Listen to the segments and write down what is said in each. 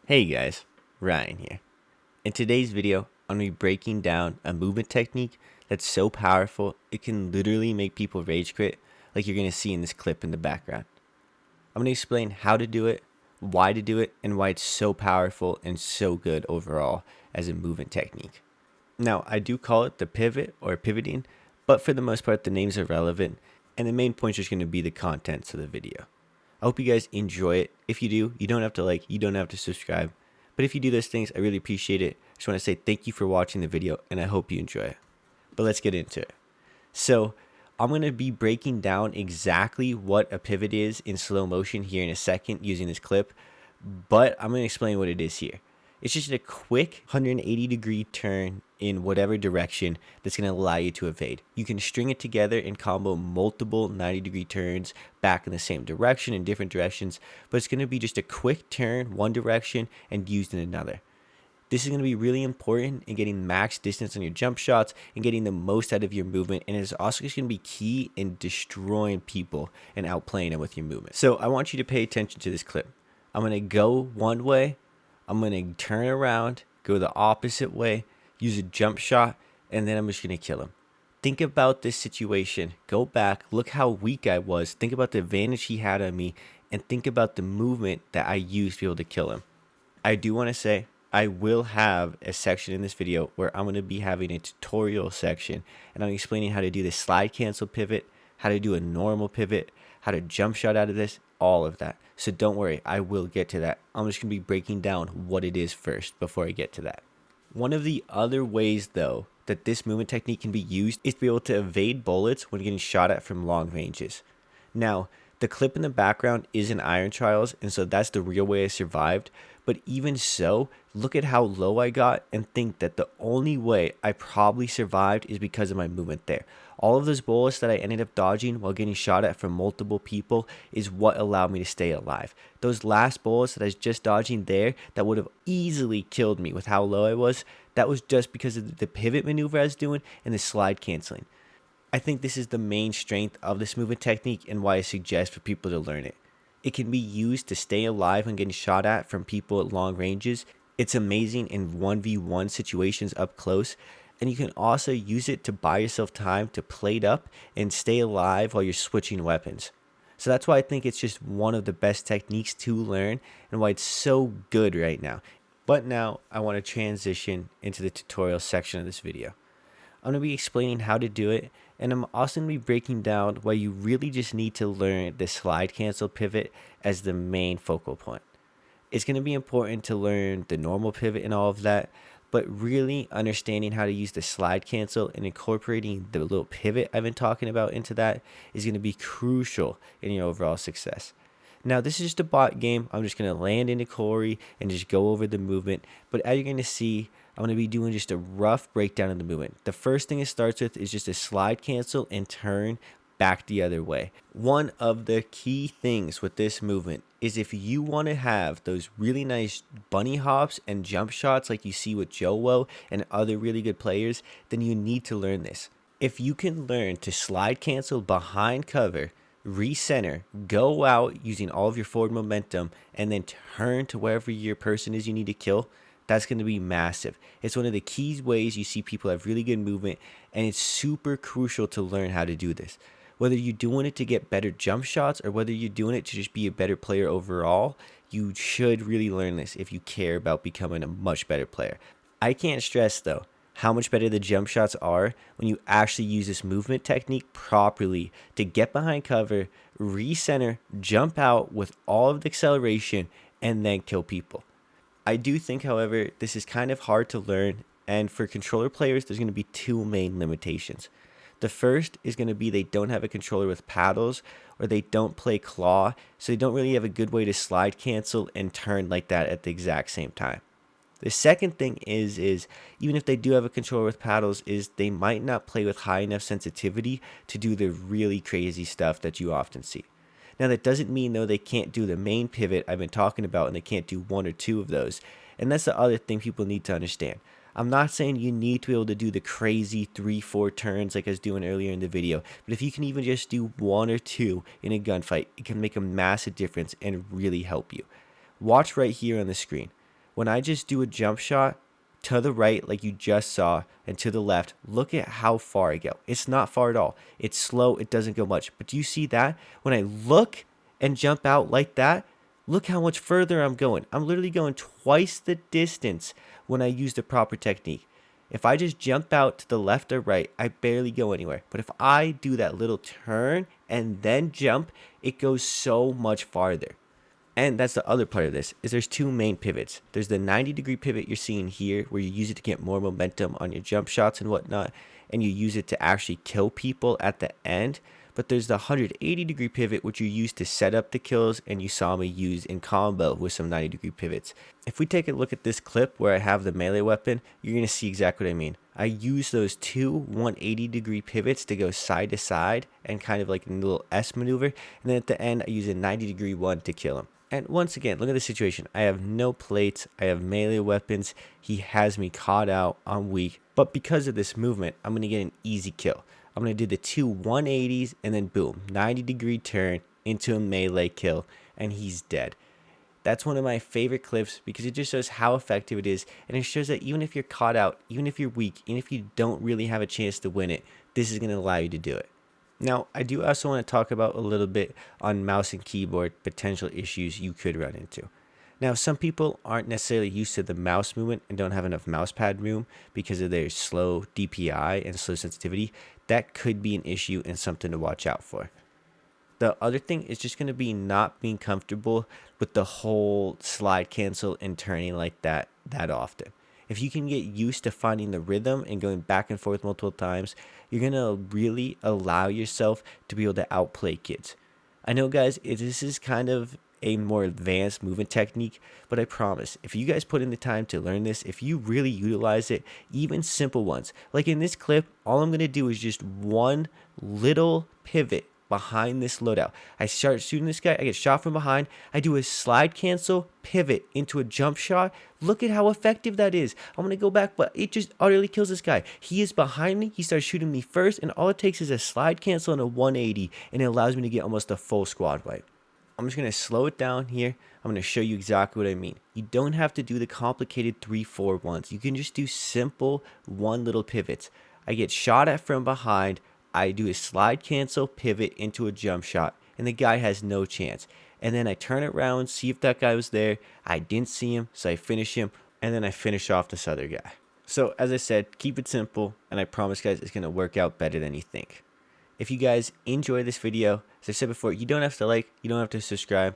Hey guys, Ryan here. In today's video, I'm going to be breaking down a movement technique that's so powerful it can literally make people rage quit, like you're going to see in this clip in the background. I'm going to explain how to do it, why to do it, and why it's so powerful and so good overall as a movement technique. Now, I do call it the pivot or pivoting, but for the most part the names are relevant, and the main point is just going to be the contents of the video. I hope you guys enjoy it. If you do, you don't have to like, you don't have to subscribe. But if you do those things, I really appreciate it. I just want to say thank you for watching the video, and I hope you enjoy it. But let's get into it. So I'm going to be breaking down exactly what a pivot is in slow motion here in a second using this clip, but I'm going to explain what it is here. It's just a quick 180-degree turn in whatever direction that's going to allow you to evade. You can string it together and combo multiple 90-degree turns back in the same direction in different directions, but it's going to be just a quick turn one direction and used in another. This is going to be really important in getting max distance on your jump shots and getting the most out of your movement, and it's also going to be key in destroying people and outplaying them with your movement. So I want you to pay attention to this clip. I'm going to go one way, I'm going to turn around, go the opposite way, use a jump shot, and then I'm just going to kill him. Think about this situation. Go back, look how weak I was, think about the advantage he had on me, and think about the movement that I used to be able to kill him. I do want to say, I will have a section in this video where I'm going to be having a tutorial section, and I'm explaining how to do the slide cancel pivot, how to do a normal pivot, how to jump shot out of this, all of that. So don't worry, I will get to that. I'm just going to be breaking down what it is first before I get to that. One of the other ways though that this movement technique can be used is to be able to evade bullets when getting shot at from long ranges. Now, the clip in the background is in Iron Trials, and so that's the real way I survived. But even so, look at how low I got and think that the only way I probably survived is because of my movement there. All of those bullets that I ended up dodging while getting shot at from multiple people is what allowed me to stay alive. Those last bullets that I was just dodging there that would have easily killed me with how low I was, that was just because of the pivot maneuver I was doing and the slide canceling. I think this is the main strength of this movement technique and why I suggest for people to learn it. It can be used to stay alive when getting shot at from people at long ranges. It's amazing in 1v1 situations up close, and you can also use it to buy yourself time to plate up and stay alive while you're switching weapons. So that's why I think it's just one of the best techniques to learn and why it's so good right now. But now I want to transition into the tutorial section of this video. I'm going to be explaining how to do it, and I'm also going to be breaking down why you really just need to learn the slide cancel pivot as the main focal point. It's going to be important to learn the normal pivot and all of that, but really understanding how to use the slide cancel and incorporating the little pivot I've been talking about into that is going to be crucial in your overall success. Now, this is just a bot game. I'm just going to land into Corey and just go over the movement, but as you're going to see, I'm going to be doing just a rough breakdown of the movement. The first thing it starts with is just a slide cancel and turn back the other way. One of the key things with this movement is if you want to have those really nice bunny hops and jump shots like you see with Joe and other really good players, then you need to learn this. If you can learn to slide cancel behind cover, recenter, go out using all of your forward momentum, and then turn to wherever your person is you need to kill, that's going to be massive. It's one of the key ways you see people have really good movement, and it's super crucial to learn how to do this. Whether you're doing it to get better jump shots or whether you're doing it to just be a better player overall, you should really learn this if you care about becoming a much better player. I can't stress though how much better the jump shots are when you actually use this movement technique properly to get behind cover, recenter, jump out with all of the acceleration, and then kill people. I do think, however, this is kind of hard to learn, and for controller players, there's going to be two main limitations. The first is going to be they don't have a controller with paddles, or they don't play claw, so they don't really have a good way to slide cancel and turn like that at the exact same time. The second thing is even if they do have a controller with paddles, is they might not play with high enough sensitivity to do the really crazy stuff that you often see. Now, that doesn't mean, though, they can't do the main pivot I've been talking about and they can't do one or two of those. And that's the other thing people need to understand. I'm not saying you need to be able to do the crazy 3-4 turns like I was doing earlier in the video, but if you can even just do one or two in a gunfight, it can make a massive difference and really help you. Watch right here on the screen. When I just do a jump shot to the right like you just saw and to the left, look at how far I go. It's not far at all. It's slow. It doesn't go much. But do you see that? When I look and jump out like that, look how much further I'm going. I'm literally going twice the distance when I use the proper technique. If I just jump out to the left or right, I barely go anywhere. But if I do that little turn and then jump, it goes so much farther. And that's the other part of this, is there's two main pivots. There's the 90-degree pivot you're seeing here, where you use it to get more momentum on your jump shots and whatnot, and you use it to actually kill people at the end. But there's the 180-degree pivot, which you use to set up the kills, and you saw me use in combo with some 90-degree pivots. If we take a look at this clip where I have the melee weapon, you're going to see exactly what I mean. I use those two 180-degree pivots to go side to side and kind of like a little S maneuver, and then at the end I use a 90-degree one to kill him. And once again, look at the situation. I have no plates. I have melee weapons. He has me caught out. I'm weak. But because of this movement, I'm going to get an easy kill. I'm going to do the two 180s and then boom, 90-degree turn into a melee kill, and he's dead. That's one of my favorite clips because it just shows how effective it is, and it shows that even if you're caught out, even if you're weak, even if you don't really have a chance to win it, this is going to allow you to do it. Now, I do also want to talk about a little bit on mouse and keyboard potential issues you could run into. Now, some people aren't necessarily used to the mouse movement and don't have enough mouse pad room because of their slow DPI and slow sensitivity. That could be an issue and something to watch out for. The other thing is just going to be not being comfortable with the whole slide cancel and turning like that often. If you can get used to finding the rhythm and going back and forth multiple times, you're going to really allow yourself to be able to outplay kids. I know, guys, this is kind of a more advanced movement technique, but I promise, if you guys put in the time to learn this, if you really utilize it, even simple ones, like in this clip, all I'm going to do is just one little pivot behind this loadout. I start shooting this guy, I get shot from behind, I do a slide cancel, pivot into a jump shot. Look at how effective that is. I'm gonna go back, but it just utterly kills this guy. He is behind me, he starts shooting me first, and all it takes is a slide cancel and a 180, and it allows me to get almost a full squad wipe. I'm just gonna slow it down here. I'm gonna show you exactly what I mean. You don't have to do the complicated 3-4-1s. You can just do simple one little pivots. I get shot at from behind, I do a slide cancel, pivot into a jump shot, and the guy has no chance. And then I turn it around, see if that guy was there. I didn't see him, so I finish him, and then I finish off this other guy. So as I said, keep it simple, and I promise, guys, it's going to work out better than you think. If you guys enjoy this video, as I said before, you don't have to like, you don't have to subscribe,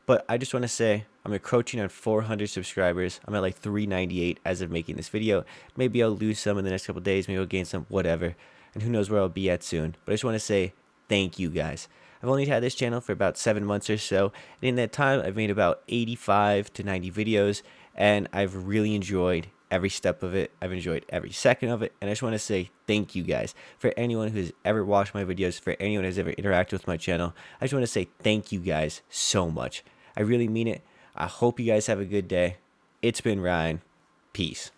but I just want to say I'm encroaching on 400 subscribers. I'm at like 398 as of making this video. Maybe I'll lose some in the next couple days, maybe I'll gain some, whatever. And who knows where I'll be at soon. But I just want to say thank you, guys. I've only had this channel for about 7 months or so. And in that time, I've made about 85 to 90 videos. And I've really enjoyed every step of it. I've enjoyed every second of it. And I just want to say thank you, guys. For anyone who's ever watched my videos, for anyone who's ever interacted with my channel, I just want to say thank you, guys, so much. I really mean it. I hope you guys have a good day. It's been Ryan. Peace.